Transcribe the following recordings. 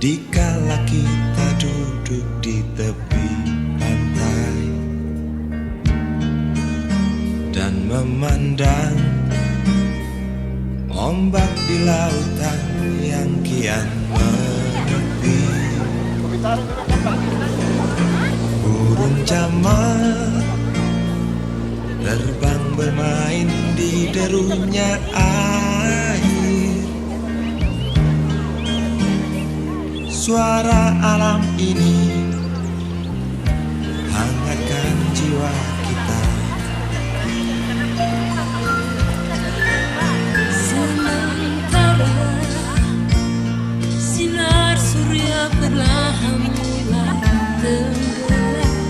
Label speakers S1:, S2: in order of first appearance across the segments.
S1: Dikala kita duduk di tepi pantai dan memandang ombak di lautan yang kian menepi, burung camar terbang bermain di derunya air. Suara alam ini hangatkan jiwa kita.
S2: Sementara sinar surya perlahan mulai tenggelam,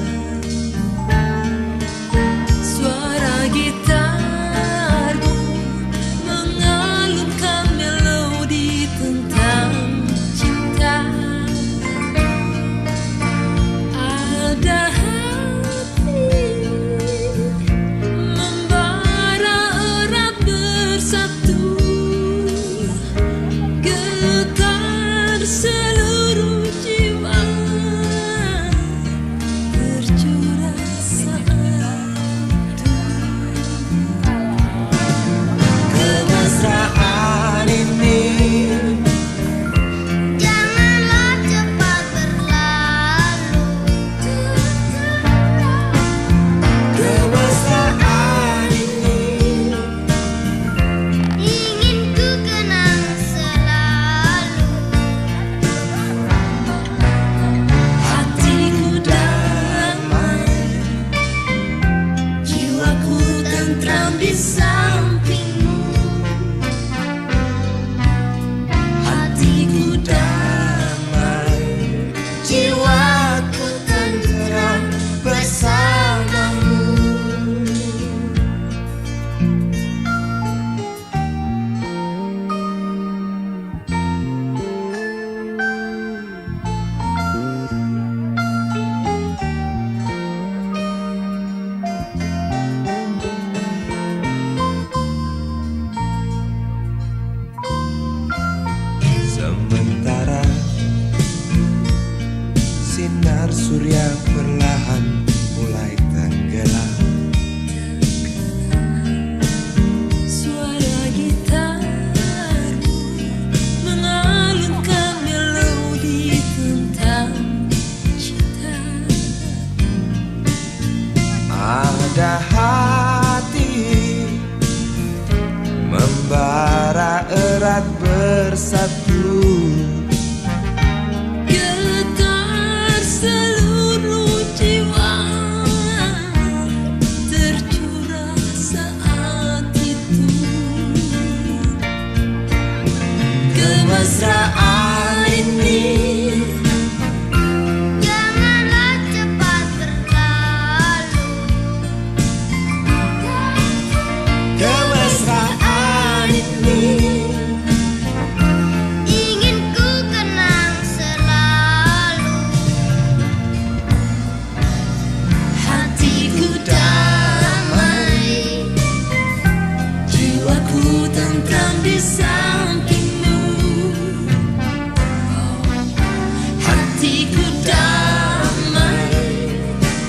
S2: suara gitarmu mengalunkan melodi tentang cinta. Ada hati membara erat bersatu, getar seluruh jiwa tercurah saat itu.
S1: Kemesraan ini
S3: Janganlah cepat berlalu.
S1: Kemesraan ini
S3: Ingin ku kenang selalu.
S2: Hatiku damai, jiwaku tentram di sampingmu.
S1: hatiku damai, jiwaku tenteram bersamamu. Sementara sinar surya perlahan mulai tenggelam,
S2: Suara gitarmu mengalunkan melodi tentang cinta.
S1: ada hati membara erat bersatu,
S2: Getar seluruh jiwa tercurah saat itu.
S1: kemesraan ini
S3: Janganlah cepat berlalu.
S1: kemesraan ini
S3: Ingin ku kenang selalu.
S2: Hatiku damai, jiwaku tentram di sampingmu. Hatiku damai,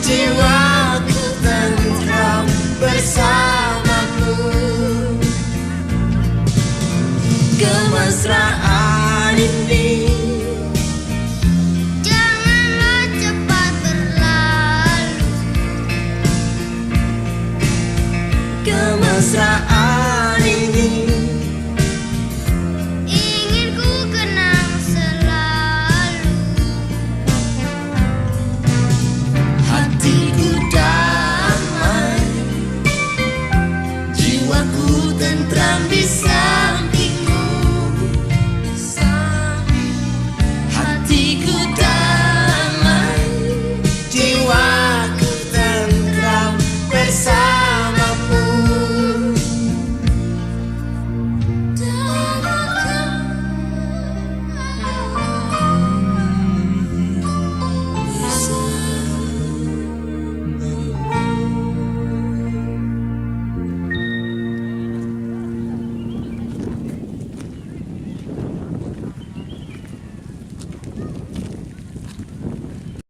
S1: jiwaku tentram bersamamu.
S2: kemesraan
S1: Kemesraan ini